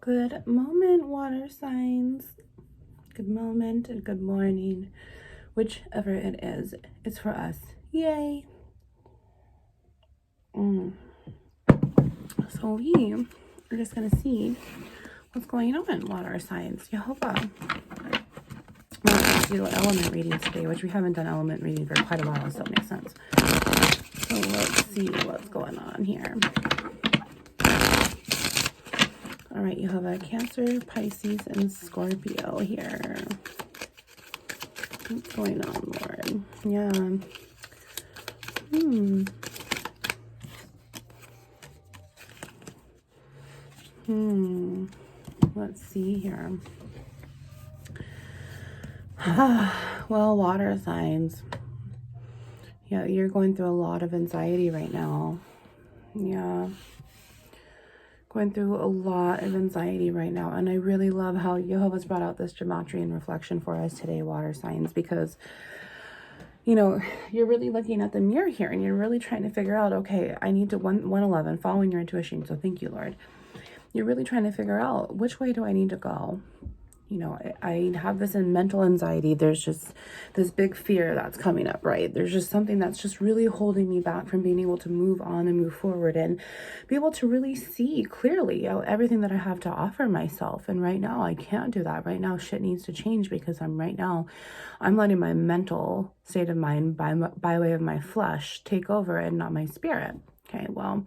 Good moment, water signs. Good moment and good morning. Whichever it is, it's for us. Yay. So we are just going to see what's going on, water signs. Jehovah. We're going to do element readings today, which we haven't done element reading for quite a while, so it makes sense. So let's see what's going on here. All right, you have a Cancer, Pisces, and Scorpio here. What's going on, Lord? Yeah. Let's see here. Well, water signs. Yeah, you're going through a lot of anxiety right now. Yeah. Going through a lot of anxiety right now. And I really love how Jehovah's brought out this Gematrian reflection for us today, water signs, because, you know, you're really looking at the mirror here and you're really trying to figure out, okay, I need to 111, following your intuition. So thank you, Lord. You're really trying to figure out which way do I need to go? You know, I have this mental anxiety. There's just this big fear that's coming up, right? There's just something that's just really holding me back from being able to move on and move forward and be able to really see clearly, you know, everything that I have to offer myself. And right now I can't do that. Right now shit needs to change because I'm letting my mental state of mind by way of my flesh take over and not my spirit. Okay, well,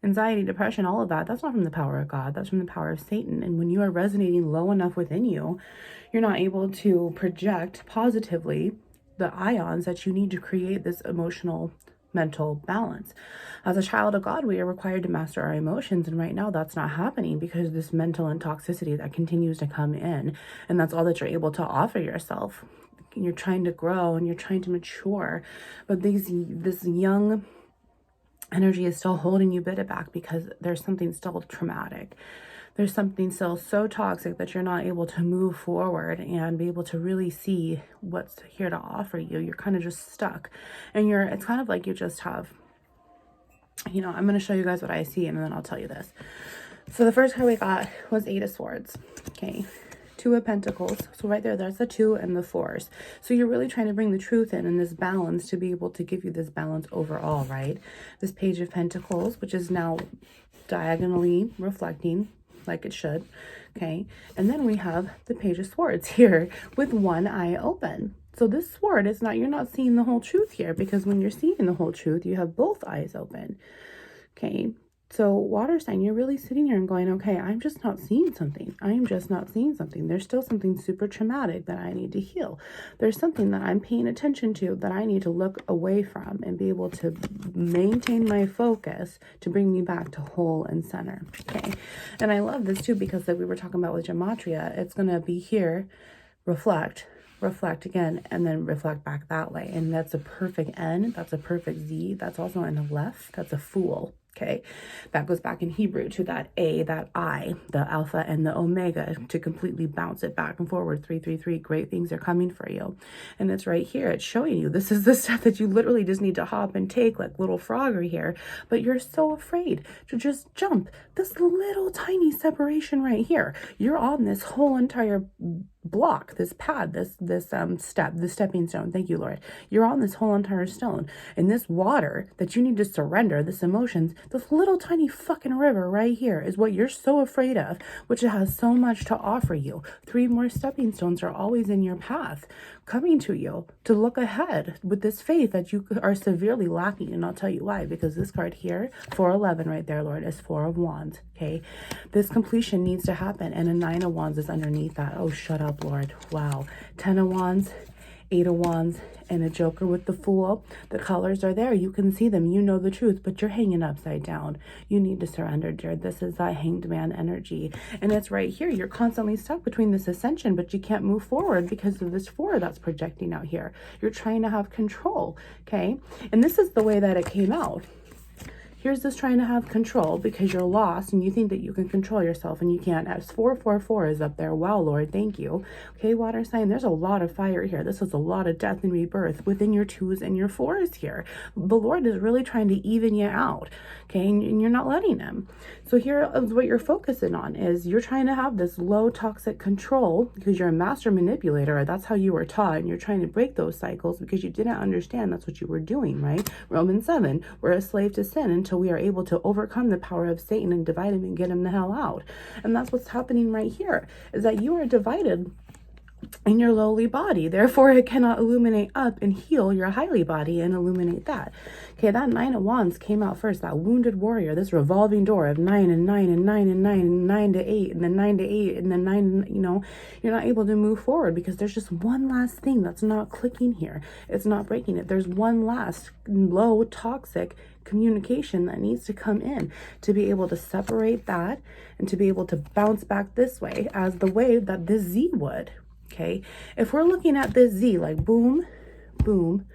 anxiety, depression, all of that, that's not from the power of God. That's from the power of Satan. And when you are resonating low enough within you, you're not able to project positively the ions that you need to create this emotional, mental balance. As a child of God, we are required to master our emotions. And right now that's not happening because this mental and toxicity that continues to come in. And that's all that you're able to offer yourself. You're trying to grow and you're trying to mature. But this young energy is still holding you back because there's something still traumatic. There's something still so toxic that you're not able to move forward and be able to really see what's here to offer you. You're kind of just stuck. And it's kind of like you just have, you know, I'm going to show you guys what I see and then I'll tell you this. So the first card we got was 8 of Swords. Okay. 2 of Pentacles. So right there, there's the 2 and the 4s. So you're really trying to bring the truth in and this balance to be able to give you this balance overall, right? This Page of Pentacles, which is now diagonally reflecting like it should. Okay. And then we have the Page of Swords here with one eye open. So this sword is not, you're not seeing the whole truth here because when you're seeing the whole truth, you have both eyes open. Okay. So water sign, you're really sitting here and going, okay, I'm just not seeing something. I'm just not seeing something. There's still something super traumatic that I need to heal. There's something that I'm paying attention to that I need to look away from and be able to maintain my focus to bring me back to whole and center. Okay. And I love this too, because like we were talking about with Gematria, it's going to be here, reflect again, and then reflect back that way. And that's a perfect N. That's a perfect Z. That's also an Aleph. That's a Fool. Okay, that goes back in Hebrew to that A, that I, the Alpha and the Omega, to completely bounce it back and forward. 333, great things are coming for you. And it's right here. It's showing you this is the stuff that you literally just need to hop and take like little Frogger here. But you're so afraid to just jump this little tiny separation right here. You're on this whole entire block, this pad, this stepping stone. Thank you, Lord. You're on this whole entire stone, and this water that you need to surrender, this emotions, this little tiny fucking river right here is what you're so afraid of, which has so much to offer you. 3 more stepping stones are always in your path, coming to you to look ahead with this faith that you are severely lacking. And I'll tell you why, because this card here, 411 right there, Lord, is 4 of Wands. Okay, this completion needs to happen, and a 9 of Wands is underneath that. Oh, shut up, Lord. Wow. 10 of Wands, 8 of Wands, and a Joker with the Fool. The colors are there. You can see them. You know the truth, but you're hanging upside down. You need to surrender, dear. This is that Hanged Man energy. And it's right here. You're constantly stuck between this ascension, but you can't move forward because of this 4 that's projecting out here. You're trying to have control, okay? And this is the way that it came out. Here's this trying to have control because you're lost and you think that you can control yourself and you can't. As 444 is up there. Wow, Lord, thank you. Okay, water sign, there's a lot of fire here. This is a lot of death and rebirth within your 2s and your 4s here. The Lord is really trying to even you out, okay, and you're not letting him. So here is what you're focusing on is you're trying to have this low toxic control because you're a master manipulator. That's how you were taught, and you're trying to break those cycles because you didn't understand that's what you were doing, right? Romans 7, we're a slave to sin until we are able to overcome the power of Satan and divide him and get him the hell out. And that's what's happening right here, is that you are divided in your lowly body. Therefore, it cannot illuminate up and heal your highly body and illuminate that. Okay, that 9 of Wands came out first, that wounded warrior, this revolving door of 9 and 9 and 9 and 9 and 9 to 8 and then 9 to 8 and then 9, you know, you're not able to move forward because there's just one last thing that's not clicking here. It's not breaking it. There's one last low toxic communication that needs to come in to be able to separate that and to be able to bounce back this way as the way that this Z would. Okay, if we're looking at this Z like boom, boom,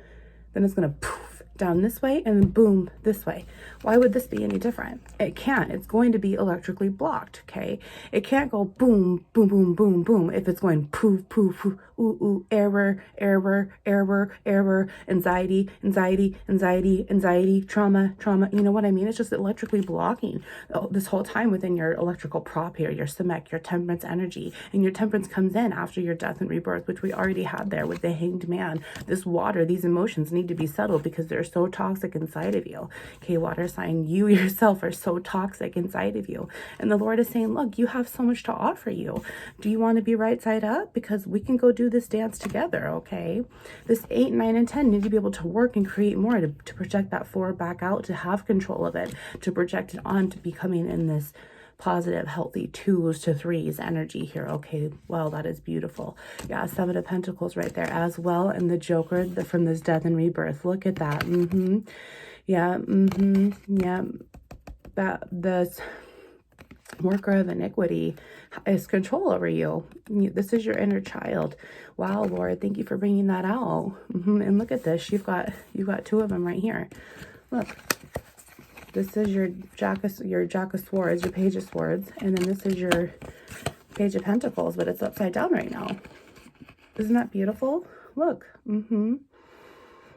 then it's going to poof down this way and then boom this way. Why would this be any different? It can't. It's going to be electrically blocked, okay? It can't go boom, boom, boom, boom, boom if it's going poof, poof, poof, ooh, ooh, error, error, error, error, anxiety, anxiety, anxiety, anxiety, trauma, trauma. You know what I mean? It's just electrically blocking this whole time within your electrical prop here, your Semek, your temperance energy. And your temperance comes in after your death and rebirth, which we already had there with the Hanged Man. This water, these emotions need to be settled because they're so toxic inside of you. Okay, water sign, you yourself are so toxic inside of you. And the Lord is saying, look, you have so much to offer you. Do you want to be right side up? Because we can go do this dance together, okay? This 8, 9, and 10 need to be able to work and create more to project that 4 back out, to have control of it, to project it on, to becoming in this positive, healthy 2s to 3s energy here. Okay, well, that is beautiful. Yeah, 7 of Pentacles right there as well. And the Joker from this death and rebirth. Look at that. Yeah, yeah. That this worker of iniquity is control over you. This is your inner child. Wow, Lord, thank you for bringing that out. And look at this. You've got 2 of them right here. Look. This is your Jack of Swords, your Page of Swords, and then this is your Page of Pentacles, but it's upside down right now. Isn't that beautiful? Look.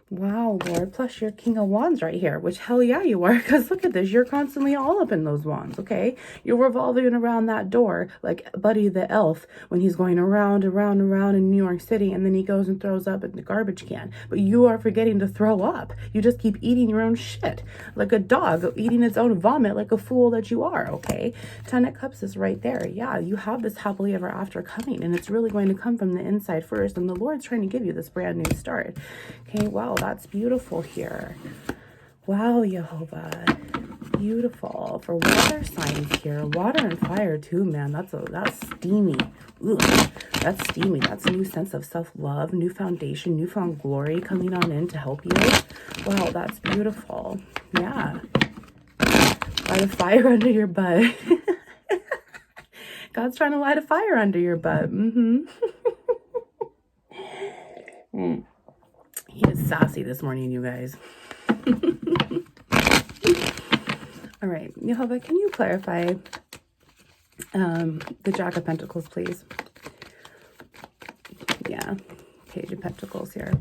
Wow, Lord. Plus your King of Wands right here, which hell yeah you are, because look at this. You're constantly all up in those wands, okay? You're revolving around that door like Buddy the Elf when he's going around and around and around in New York City, and then he goes and throws up in the garbage can. But you are forgetting to throw up. You just keep eating your own shit like a dog eating its own vomit like a fool that you are, okay? 10 of Cups is right there. Yeah, you have this happily ever after coming, and it's really going to come from the inside first, and the Lord's trying to give you this brand new start. Okay, wow. That's beautiful here. Wow, Jehovah. Beautiful. For water signs here. Water and fire too, man. That's steamy. Ugh, that's steamy. That's a new sense of self-love, new foundation, newfound glory coming on in to help you. Wow, that's beautiful. Yeah. Light a fire under your butt. God's trying to light a fire under your butt. He is sassy this morning, you guys. All right, Jehovah, can you clarify the Jack of Pentacles, please? Yeah, Page of Pentacles here.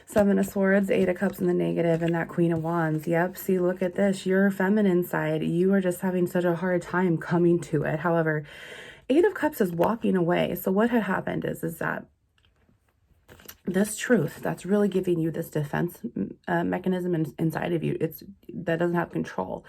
7 of Swords, 8 of Cups in the negative, and that Queen of Wands. Yep, see, look at this. Your feminine side, you are just having such a hard time coming to it. However, 8 of Cups is walking away. So what had happened is that this truth that's really giving you this defense mechanism inside of you, that doesn't have control.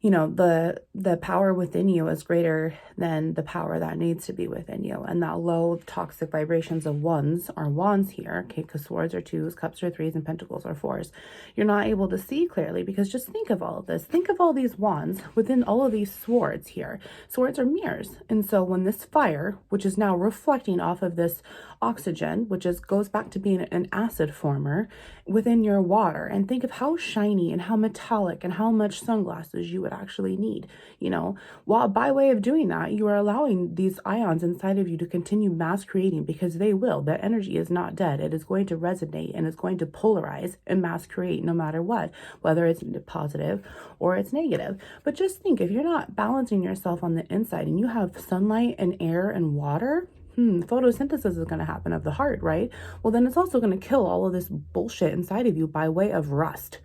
You know, the power within you is greater than the power that needs to be within you. And that low toxic vibrations of ones are wands here, okay, because swords are 2s, cups are 3s, and pentacles are 4s. You're not able to see clearly because just think of all of this. Think of all these wands within all of these swords here. Swords are mirrors. And so when this fire, which is now reflecting off of this oxygen, which goes back to being an acid former within your water, and think of how shiny and how metallic and how much sunglasses you would actually need, you know. While by way of doing that, you are allowing these ions inside of you to continue mass creating, because they will. That energy is not dead. It is going to resonate and it's going to polarize and mass create no matter what, whether it's positive or it's negative. But just think, if you're not balancing yourself on the inside and you have sunlight and air and water, photosynthesis is going to happen of the heart, right? Well, then it's also going to kill all of this bullshit inside of you by way of rust.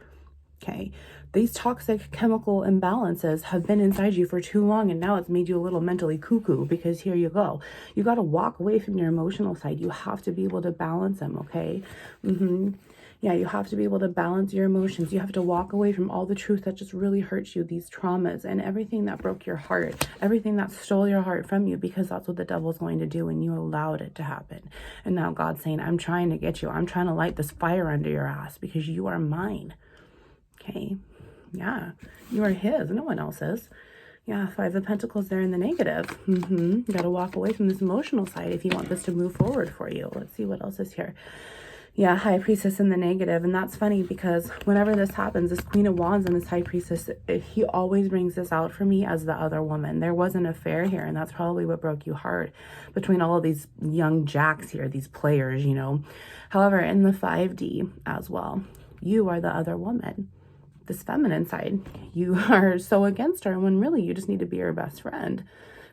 Okay. These toxic chemical imbalances have been inside you for too long, and now it's made you a little mentally cuckoo, because here you go. You got to walk away from your emotional side. You have to be able to balance them, okay? Yeah, you have to be able to balance your emotions. You have to walk away from all the truth that just really hurts you, these traumas and everything that broke your heart, everything that stole your heart from you, because that's what the devil's going to do when you allowed it to happen. And now God's saying, I'm trying to get you. I'm trying to light this fire under your ass, because you are mine. Okay. Yeah, you are his, no one else's. Yeah, 5 of Pentacles there in the negative. You got to walk away from this emotional side if you want this to move forward for you. Let's see what else is here. Yeah, High Priestess in the negative. And that's funny, because whenever this happens, this Queen of Wands and this High Priestess, he always brings this out for me as the other woman. There was an affair here, and that's probably what broke you hard between all of these young jacks here, these players, you know. However, in the 5D as well, you are the other woman. This feminine side, you are so against her, when really you just need to be her best friend.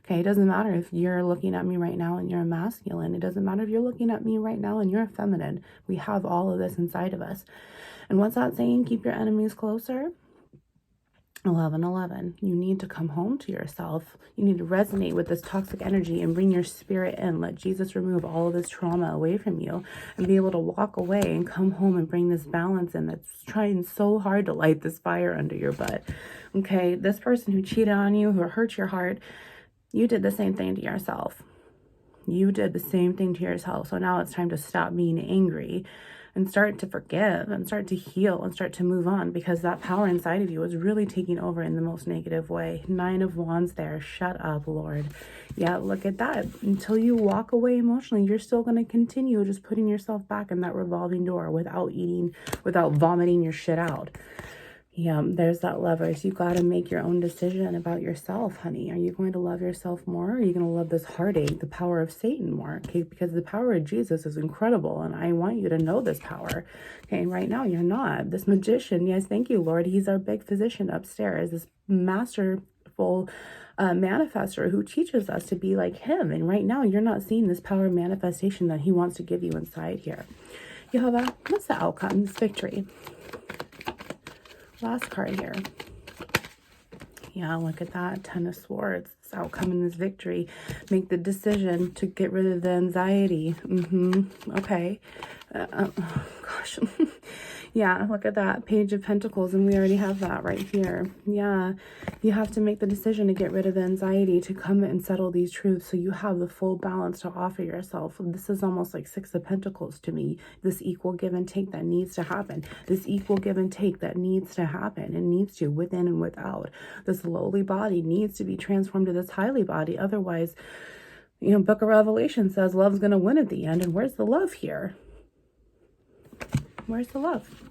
Okay, it doesn't matter if you're looking at me right now and you're a masculine. It doesn't matter if you're looking at me right now and you're a feminine. We have all of this inside of us. And what's that saying? Keep your enemies closer. 11:11. You need to come home to yourself. You need to resonate with this toxic energy and bring your spirit in. Let Jesus remove all of this trauma away from you and be able to walk away and come home and bring this balance in that's trying so hard to light this fire under your butt. Okay, this person who cheated on you, who hurt your heart, you did the same thing to yourself. You did the same thing to yourself. So now it's time to stop being angry and start to forgive and start to heal and start to move on, because that power inside of you is really taking over in the most negative way. 9 of Wands there. Shut up, Lord. Yeah, look at that. Until you walk away emotionally, you're still going to continue just putting yourself back in that revolving door without eating, without vomiting your shit out. Yeah, there's that Lovers. You got to make your own decision about yourself, honey. Are you going to love yourself more? Or are you going to love this heartache, the power of Satan more? Okay, because the power of Jesus is incredible, and I want you to know this power. Okay, and right now you're not. This magician, yes, thank you, Lord. He's our big physician upstairs, this masterful manifester who teaches us to be like him. And right now you're not seeing this power of manifestation that he wants to give you inside here. You have a, what's the outcome? This victory. Last card here. Yeah, look at that. 10 of Swords. This outcome in this victory. Make the decision to get rid of the anxiety. Okay. Oh, gosh. Yeah, look at that. Page of Pentacles, and we already have that right here. Yeah, you have to make the decision to get rid of the anxiety, to come and settle these truths so you have the full balance to offer yourself. This is almost like 6 of Pentacles to me. This equal give and take that needs to happen. This equal give and take that needs to happen and needs to, within and without. This lowly body needs to be transformed to this highly body. Otherwise, you know, Book of Revelation says love's going to win at the end. And where's the love here? Where's the love?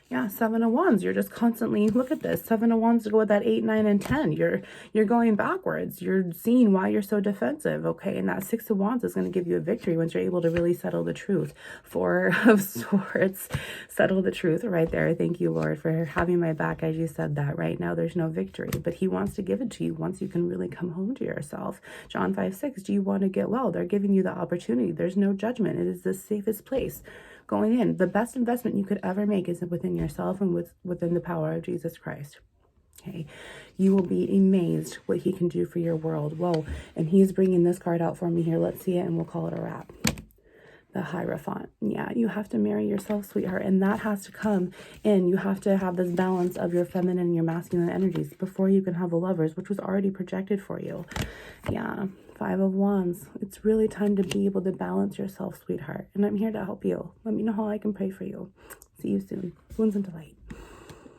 Yeah, 7 of Wands. You're just constantly, look at this. 7 of Wands to go with that 8, 9, and 10. You're going backwards. You're seeing why you're so defensive, okay? And that 6 of Wands is going to give you a victory once you're able to really settle the truth. 4 of Swords. Settle the truth right there. Thank you, Lord, for having my back as you said that. Right now, there's no victory, but he wants to give it to you once you can really come home to yourself. John 5:6. Do you want to get well? They're giving you the opportunity. There's no judgment. It is the safest place going in. The best investment you could ever make is within yourself and within the power of Jesus Christ. Okay, you will be amazed what he can do for your world. Whoa, and he's bringing this card out for me here. Let's see it and we'll call it a wrap. The Hierophant. Yeah, you have to marry yourself, sweetheart, and that has to come in. You have to have this balance of your feminine and your masculine energies before you can have the Lovers, which was already projected for you. Yeah, 5 of Wands. It's really time to be able to balance yourself, sweetheart, and I'm here to help you. Let me know how I can pray for you. See you soon. Wounds into light.